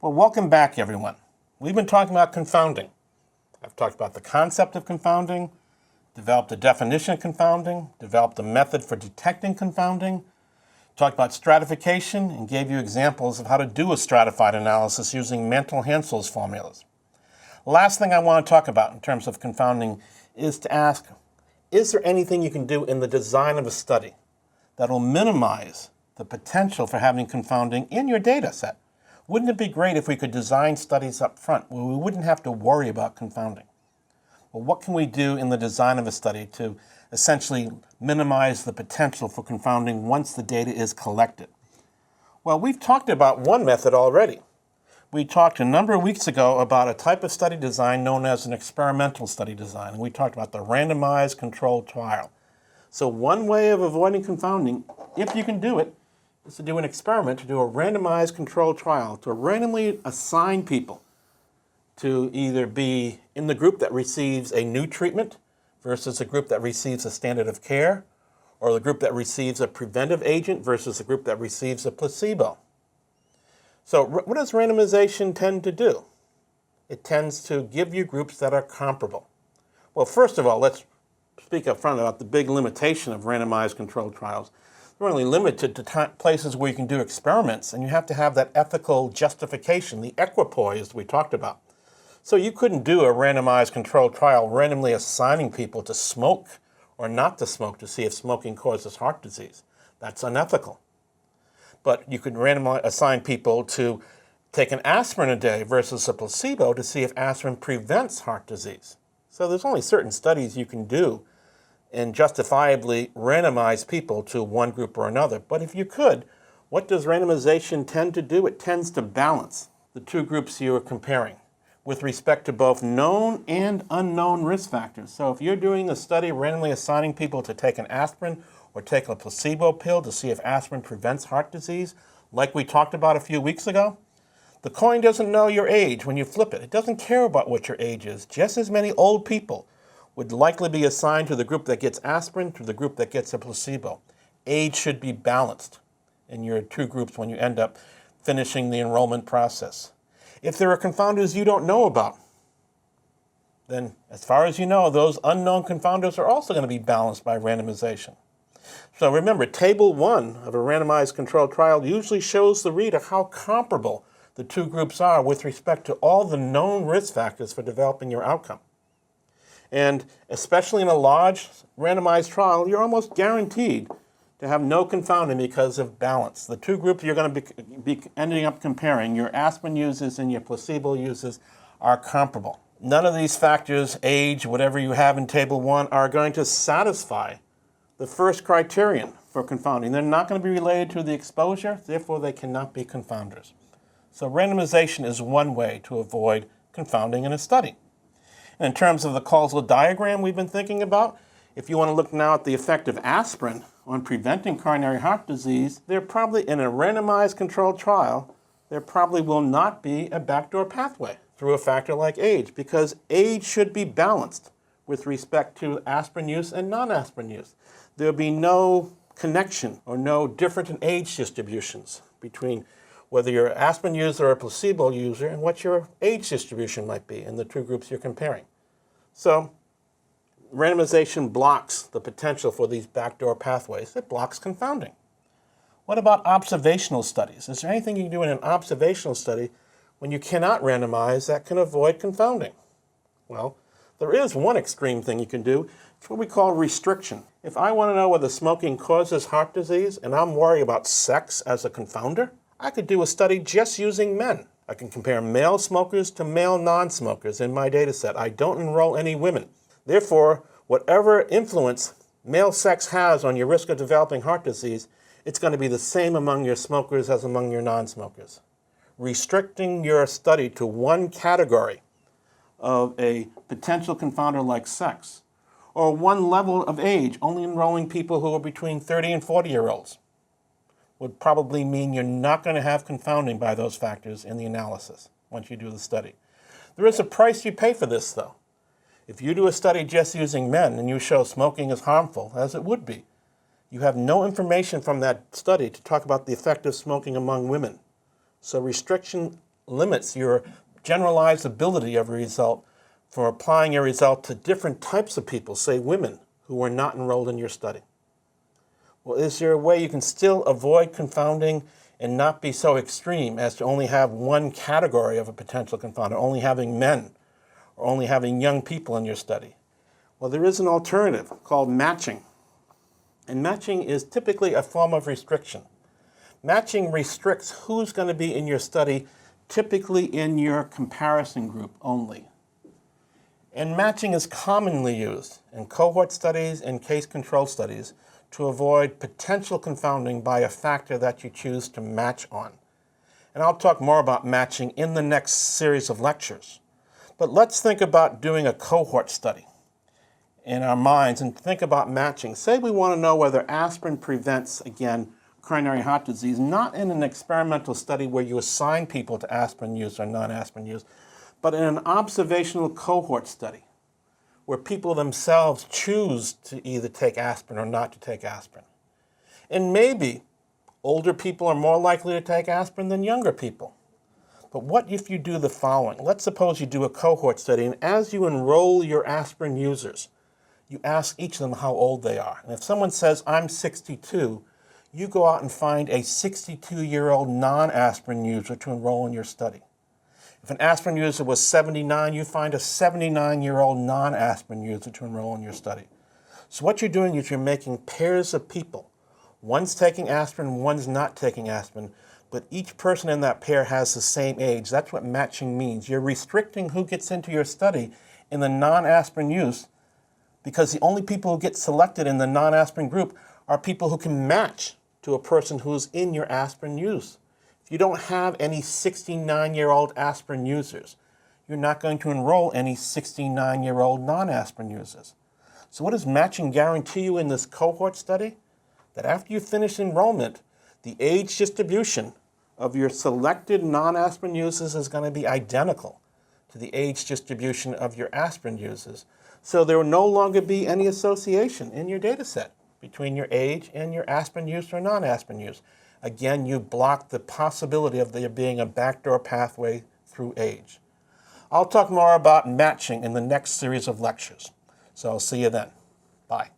Well, welcome back, everyone. We've been talking about confounding. I've talked about the concept of confounding, developed a definition of confounding, developed a method for detecting confounding, talked about stratification, and gave you examples of how to do a stratified analysis using Mantel-Haenszel's formulas. The last thing I want to talk about in terms of confounding is to ask, is there anything you can do in the design of a study that will minimize the potential for having confounding in your data set? Wouldn't it be great if we could design studies up front where we wouldn't have to worry about confounding? Well, what can we do in the design of a study to essentially minimize the potential for confounding once the data is collected? Well, we've talked about one method already. We talked a number of weeks ago about a type of study design known as an experimental study design. And we talked about the randomized controlled trial. So one way of avoiding confounding, if you can do it, is to do an experiment, to do a randomized controlled trial, to randomly assign people to either be in the group that receives a new treatment versus a group that receives a standard of care, or the group that receives a preventive agent versus the group that receives a placebo. So what does randomization tend to do? It tends to give you groups that are comparable. Well, first of all, let's speak up front about the big limitation of randomized controlled trials. They're only limited to places where you can do experiments, and you have to have that ethical justification, the equipoise we talked about. So you couldn't do a randomized controlled trial randomly assigning people to smoke or not to smoke to see if smoking causes heart disease. That's unethical. But you could randomly assign people to take an aspirin a day versus a placebo to see if aspirin prevents heart disease. So there's only certain studies you can do and justifiably randomize people to one group or another. But if you could, what does randomization tend to do? It tends to balance the two groups you are comparing with respect to both known and unknown risk factors. So if you're doing a study randomly assigning people to take an aspirin or take a placebo pill to see if aspirin prevents heart disease, like we talked about a few weeks ago, the coin doesn't know your age when you flip it. It doesn't care about what your age is. Just as many old people would likely be assigned to the group that gets aspirin to the group that gets a placebo. Age should be balanced in your two groups when you end up finishing the enrollment process. If there are confounders you don't know about, then as far as you know, those unknown confounders are also going to be balanced by randomization. So remember, Table 1 of a randomized controlled trial usually shows the reader how comparable the two groups are with respect to all the known risk factors for developing your outcome. And especially in a large randomized trial, you're almost guaranteed to have no confounding because of balance. The two groups you're going to be ending up comparing, your aspirin users and your placebo users, are comparable. None of these factors, age, whatever you have in Table 1, are going to satisfy the first criterion for confounding. They're not going to be related to the exposure, therefore they cannot be confounders. So randomization is one way to avoid confounding in a study. In terms of the causal diagram we've been thinking about, if you want to look now at the effect of aspirin on preventing coronary heart disease, there probably, in a randomized controlled trial, there probably will not be a backdoor pathway through a factor like age, because age should be balanced with respect to aspirin use and non-aspirin use. There'll be no connection or no different in age distributions between whether you're an aspirin user or a placebo user and what your age distribution might be in the two groups you're comparing. So randomization blocks the potential for these backdoor pathways. It blocks confounding. What about observational studies? Is there anything you can do in an observational study when you cannot randomize that can avoid confounding? Well, there is one extreme thing you can do. It's what we call restriction. If I want to know whether smoking causes heart disease and I'm worried about sex as a confounder, I could do a study just using men. I can compare male smokers to male non-smokers in my data set. I don't enroll any women. Therefore, whatever influence male sex has on your risk of developing heart disease, it's going to be the same among your smokers as among your non-smokers. Restricting your study to one category of a potential confounder like sex, or one level of age, only enrolling people who are between 30 and 40-year-olds, would probably mean you're not going to have confounding by those factors in the analysis once you do the study. There is a price you pay for this, though. If you do a study just using men and you show smoking is harmful, as it would be, you have no information from that study to talk about the effect of smoking among women. So restriction limits your generalizability of a result for applying a result to different types of people, say women who were not enrolled in your study? Well, is there a way you can still avoid confounding and not be so extreme as to only have one category of a potential confounder, only having men or only having young people in your study? Well, there is an alternative called matching. And matching is typically a form of restriction. Matching restricts who's going to be in your study, typically in your comparison group only. And matching is commonly used in cohort studies and case control studies to avoid potential confounding by a factor that you choose to match on. And I'll talk more about matching in the next series of lectures. But let's think about doing a cohort study in our minds and think about matching. Say we want to know whether aspirin prevents, again, coronary heart disease, not in an experimental study where you assign people to aspirin use or non-aspirin use, but in an observational cohort study where people themselves choose to either take aspirin or not to take aspirin. And maybe older people are more likely to take aspirin than younger people. But what if you do the following? Let's suppose you do a cohort study, and as you enroll your aspirin users, you ask each of them how old they are. And if someone says, I'm 62, you go out and find a 62-year-old non-aspirin user to enroll in your study. If an aspirin user was 79, you find a 79-year-old non-aspirin user to enroll in your study. So what you're doing is you're making pairs of people. One's taking aspirin, one's not taking aspirin, but each person in that pair has the same age. That's what matching means. You're restricting who gets into your study in the non-aspirin use because the only people who get selected in the non-aspirin group are people who can match to a person who's in your aspirin use. If you don't have any 69-year-old aspirin users, you're not going to enroll any 69-year-old non-aspirin users. So what does matching guarantee you in this cohort study? That after you finish enrollment, the age distribution of your selected non-aspirin users is going to be identical to the age distribution of your aspirin users. So there will no longer be any association in your data set between your age and your aspirin use or non-aspirin use. Again, you block the possibility of there being a backdoor pathway through age. I'll talk more about matching in the next series of lectures. So I'll see you then. Bye.